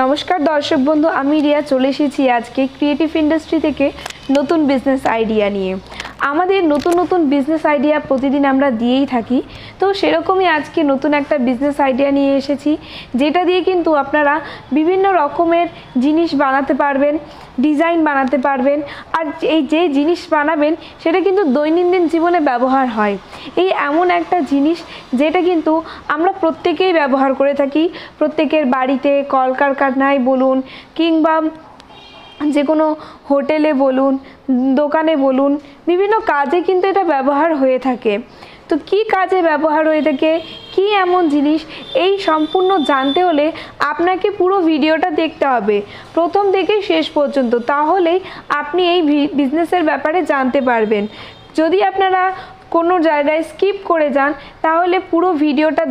নমস্কার দর্শক বন্ধু, আমি রিয়া চলে এসেছি আজকে ক্রিয়েটিভ ইন্ডাস্ট্রি থেকে নতুন বিজনেস আইডিয়া নিয়ে। আমাদের নতুন নতুন বিজনেস আইডিয়া প্রতিদিন আমরা দিয়েই থাকি, তো সেরকমই আজকে নতুন একটা বিজনেস আইডিয়া নিয়ে এসেছি, যেটা দিয়ে কিন্তু আপনারা বিভিন্ন রকমের জিনিস বানাতে পারবেন, ডিজাইন বানাতে পারবেন। আর এই যে জিনিস বানাবেন সেটা কিন্তু দৈনন্দিন জীবনে ব্যবহার হয়। এই এমন একটা জিনিস যেটা কিন্তু আমরা প্রত্যেকেই ব্যবহার করে থাকি, প্রত্যেকের বাড়িতে, কলকারখানায় বলুন কিংবা যে কোনো হোটেলে বলুন, দোকানে বলুন, বিভিন্ন কাজে কিন্তু এটা ব্যবহার হয়ে থাকে। তো কি কাজে ব্যবহার হয়ে থাকে, কি এমন জিনিস, এই সম্পূর্ণ জানতে হলে আপনাকে পুরো ভিডিওটা দেখতে হবে প্রথম থেকে শেষ পর্যন্ত, তাহলেই আপনি এই বিজনেসের ব্যাপারে জানতে পারবেন। যদি আপনারা কোনো জায়গায় স্কিপ করে যান তাহলে পুরো ভিডিওটা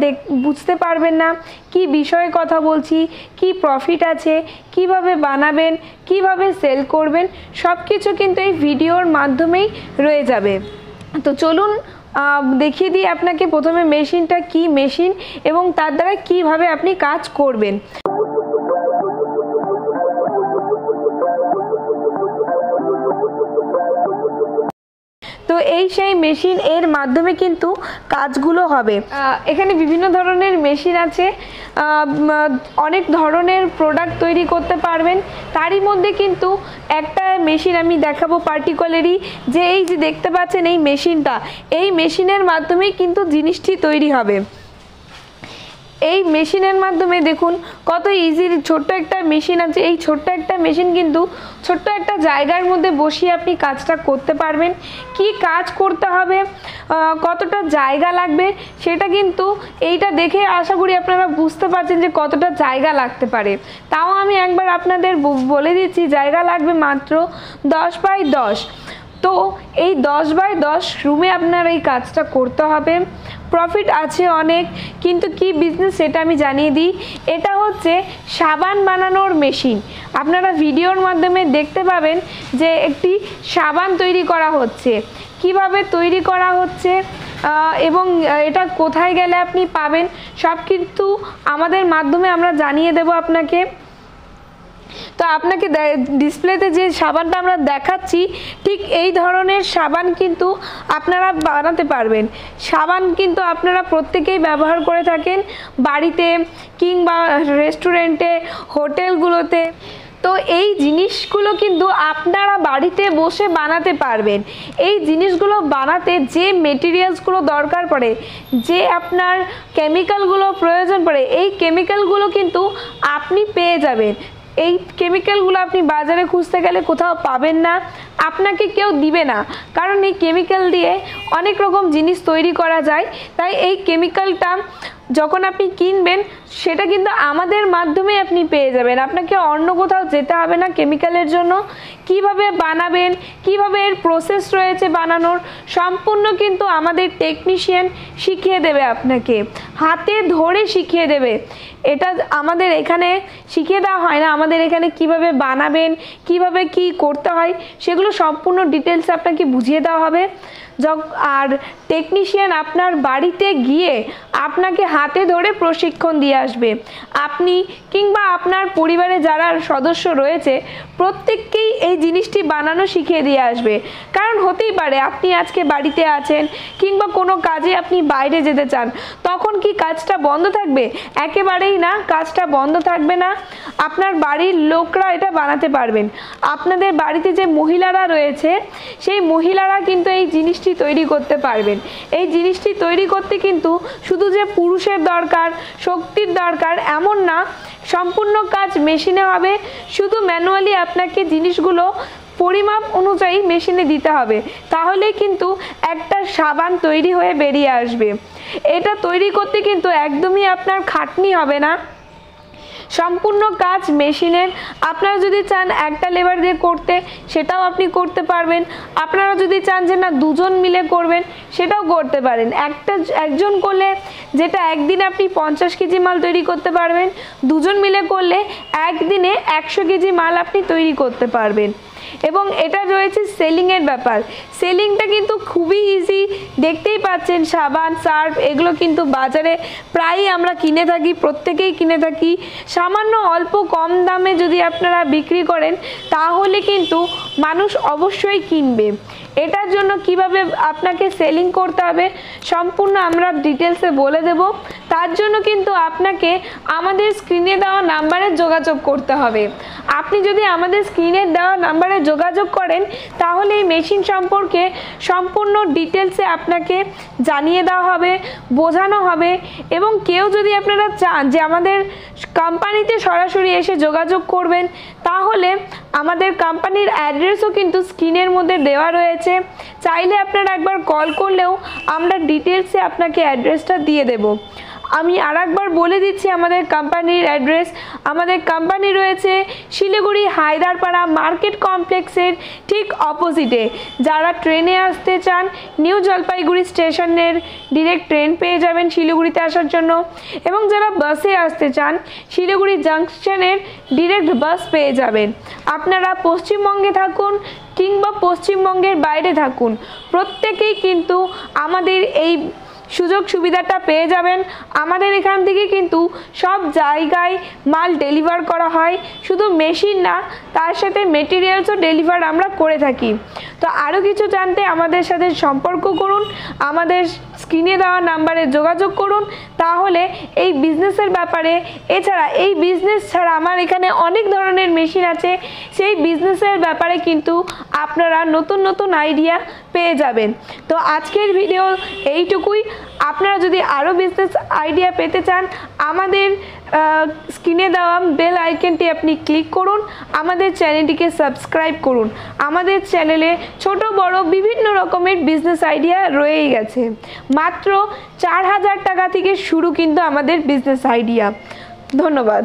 বুঝতে পারবেন না কি বিষয়ে কথা বলছি, কি প্রফিট আছে, কিভাবে বানাবেন, কিভাবে সেল করবেন, সব কিছু কিন্তু এই ভিডিওর মাধ্যমেই রয়ে যাবে। তো চলুন দেখিয়ে দিই আপনাকে প্রথমে মেশিনটা কি মেশিন এবং তার দ্বারা কিভাবে আপনি কাজ করবেন। তো এই সেই মেশিন, এর মাধ্যমে কিন্তু কাজগুলো হবে। এখানে বিভিন্ন ধরনের মেশিন আছে, অনেক ধরনের প্রোডাক্ট তৈরি করতে পারবেন। তারই মধ্যে কিন্তু একটা মেশিন আমি দেখাবো পার্টিকুলারলি, যে এই যে দেখতে পাচ্ছেন এই মেশিনটা, এই মেশিনের মাধ্যমেই কিন্তু জিনিসটি তৈরি হবে। এই মেশিনের মাধ্যমে দেখুন কত ইজি, ছোট্ট একটা মেশিন আছে। এই ছোট্ট একটা মেশিন কিন্তু ছোট্ট একটা জায়গার মধ্যে বসিয়ে আপনি কাজটা করতে পারবেন। কি কাজ করতে হবে, কতটা জায়গা লাগবে, সেটা কিন্তু এইটা দেখে আশা করি আপনারা বুঝতে পারছেন যে কতটা জায়গা লাগতে পারে। তাও আমি একবার আপনাদের বলে দিচ্ছি, জায়গা লাগবে মাত্র 10 বাই 10। তো এই 10 বাই 10 রুমে আপনার এই কাজটা করতে হবে। প্রফিট আছে অনেক, কিন্তু কি বিজনেস সেটা আমি জানিয়ে দিই। এটা হচ্ছে সাবান বানানোর মেশিন। আপনারা ভিডিওর মাধ্যমে দেখতে পাবেন যে একটি সাবান তৈরি করা হচ্ছে, কিভাবে তৈরি করা হচ্ছে এবং এটা কোথায় গেলে আপনি পাবেন, সব কিন্তু আমাদের মাধ্যমে আমরা জানিয়ে দেব আপনাকে। তো আপনাকে ডিসপ্লেতে যে সাবানটা আমরা দেখাচ্ছি, ঠিক এই ধরনের সাবান কিন্তু আপনারা বানাতে পারবেন। সাবান কিন্তু আপনারা প্রত্যেকেই ব্যবহার করে থাকেন বাড়িতে কিংবা রেস্টুরেন্টে, হোটেলগুলোতে। তো এই জিনিসগুলো কিন্তু আপনারা বাড়িতে বসে বানাতে পারবেন। এই জিনিসগুলো বানাতে যে মেটেরিয়ালসগুলো দরকার পড়ে, যে আপনার কেমিক্যালগুলো প্রয়োজন পড়ে, এই কেমিক্যালগুলো কিন্তু আপনি পেয়ে যাবেন। এই কেমিক্যালগুলো আপনি বাজারে খুঁজতে গেলে কোথাও পাবেন না, আপনাকে কেউ দিবে না, কারণ এই কেমিক্যাল দিয়ে অনেক রকম জিনিস তৈরি করা যায়। তাই এই কেমিক্যালটা যখন আপনি কিনবেন সেটা কিন্তু আমাদের মাধ্যমে আপনি পেয়ে যাবেন, আপনাকে অন্য কোথাও যেতে হবে না কেমিক্যালের জন্য। কিভাবে বানাবেন, কিভাবে এর প্রসেস রয়েছে বানানোর, সম্পূর্ণ কিন্তু আমাদের টেকনিশিয়ান শিখিয়ে দেবে, আপনাকে হাতে ধরে শিখিয়ে দেবে। এটা আমাদের এখানে শিখিয়ে দেওয়া হয় না, আমাদের এখানে কিভাবে বানাবেন, কিভাবে কি করতে হয়, সেগুলো সম্পূর্ণ ডিটেলস আপনাকে বুঝিয়ে দেওয়া হবে। আর টেকনিশিয়ান আপনার বাড়িতে গিয়ে আপনাকে হাতে ধরে প্রশিক্ষণ দিয়ে আসবে। আপনি কিংবা আপনার পরিবারে যারা সদস্য রয়েছে প্রত্যেককেই এই জিনিসটি বানানো শিখিয়ে দিয়ে আসবে। কারণ হতেই পারে আপনি আজকে বাড়িতে আছেন কিংবা কোনো কাজে আপনি বাইরে যেতে চান, তখন কি কাজটা বন্ধ থাকবে? একেবারেই না, কাজটা বন্ধ থাকবে না। আপনার বাড়ির লোকরা এটা বানাতে পারবেন। আপনাদের বাড়িতে যে মহিলারা রয়েছে সেই মহিলারা কিন্তু এই জিনিসটি তৈরি করতে পারবেন। এই জিনিসটি তৈরি করতে কিন্তু শুধু যে পুরুষের দরকার, শক্তির দরকার এমন না, সম্পূর্ণ কাজ মেশিনে হবে। শুধু ম্যানুয়ালি আপনাকে জিনিসগুলো পরিমাপ অনুযায়ী মেশিনে দিতে হবে, তাহলে কিন্তু একটা সাবান তৈরি হয়ে বেরিয়ে আসবে। এটা তৈরি করতে কিন্তু একদমই আপনার খাটনি হবে না, সম্পূর্ণ কাজ মেশিনের। আপনারা যদি চান একটা লেবার দিয়ে করতে, সেটাও আপনি করতে পারবেন। আপনারা যদি চান যে না দুজন মিলে করবেন, সেটাও করতে পারেন। একজন করলে যেটা একদিনে আপনি 50 কেজি মাল তৈরি করতে পারবেন, দুজন মিলে করলে একদিনে 100 কেজি মাল আপনি তৈরি করতে পারবেন। এবং এটা রয়েছে সেলিংয়ের ব্যাপার। সেলিংটা কিন্তু খুবই ইজি, দেখতেই পাচ্ছেন সাবান সার্ফ এগুলো কিন্তু বাজারে প্রায়ই আমরা কিনে থাকি, প্রত্যেকেই কিনে থাকি। সামান্য অল্প কম দামে যদি আপনারা বিক্রি করেন তাহলে কিন্তু মানুষ অবশ্যই কিনবে। এটার জন্য কিভাবে আপনাকে সেলিং করতে হবে সম্পূর্ণ আমরা ডিটেলসে বলে দেব। তার জন্য কিন্তু আপনাকে আমাদের স্ক্রিনে দেওয়া নাম্বারে যোগাযোগ করতে হবে। আপনি যদি আমাদের স্ক্রিনে দেওয়া নাম্বারে যোগাযোগ করেন তাহলে এই মেশিন সম্পর্কে সম্পূর্ণ ডিটেলসে আপনাকে জানিয়ে দেওয়া হবে, বোঝানো হবে। এবং কেউ যদি আপনারা চান যে আমাদের কোম্পানিতে সরাসরি এসে যোগাযোগ করবেন তাহলে আমাদের কোম্পানির অ্যাড্রেসও কিন্তু স্ক্রিনের মধ্যে দেওয়া রয়েছে। চাইলে আপনারা একবার কল করলেও আমরা ডিটেলসে আপনাকে অ্যাড্রেসটা দিয়ে দেব। আমি আরেকবার বলে দিচ্ছি আমাদের কোম্পানির অ্যাড্রেস। আমাদের কোম্পানি রয়েছে শিলিগুড়ি হায়দারপাড়া মার্কেট কমপ্লেক্সের ঠিক অপোজিটে। যারা ট্রেনে আসতে চান নিউ জলপাইগুড়ি স্টেশনের ডিরেক্ট ট্রেন পেয়ে যাবেন শিলিগুড়িতে আসার জন্য, এবং যারা বাসে আসতে চান শিলিগুড়ি জাংশনের ডিরেক্ট বাস পেয়ে যাবেন। আপনারা পশ্চিমবঙ্গে থাকুন কিংবা পশ্চিমবঙ্গের বাইরে থাকুন, প্রত্যেকেই কিন্তু আমাদের এই সুযোগ সুবিধাটা পেয়ে যাবেন। আমাদের এখান থেকে কিন্তু সব জায়গায় মাল ডেলিভার করা হয়, শুধু মেশিন না তার সাথে মেটেরিয়ালসও ডেলিভার আমরা করে থাকি। তো আরও কিছু জানতে আমাদের সাথে সম্পর্ক করুন, আমাদের স্ক্রিনে দেওয়া নাম্বারে যোগাযোগ করুন। তাহলে এই বিজনেসের ব্যাপারে, এছাড়া এই বিজনেস ছাড়া আমার এখানে অনেক ধরনের মেশিন আছে, সেই বিজনেসের ব্যাপারে কিন্তু আপনারা নতুন নতুন আইডিয়া পেয়ে যাবেন। তো আজকের ভিডিও এইটুকুই। আপনারা যদি আরও বিজনেস আইডিয়া পেতে চান আমাদের স্ক্রিনে দেওয়া বেল আইকনটি আপনি ক্লিক করুন, আমাদের চ্যানেলটিকে সাবস্ক্রাইব করুন। আমাদের চ্যানেলে ছোট বড় বিভিন্ন রকমের বিজনেস আইডিয়া রয়েই গেছে। মাত্র 4000 টাকা থেকে শুরু কিন্তু আমাদের বিজনেস আইডিয়া। ধন্যবাদ।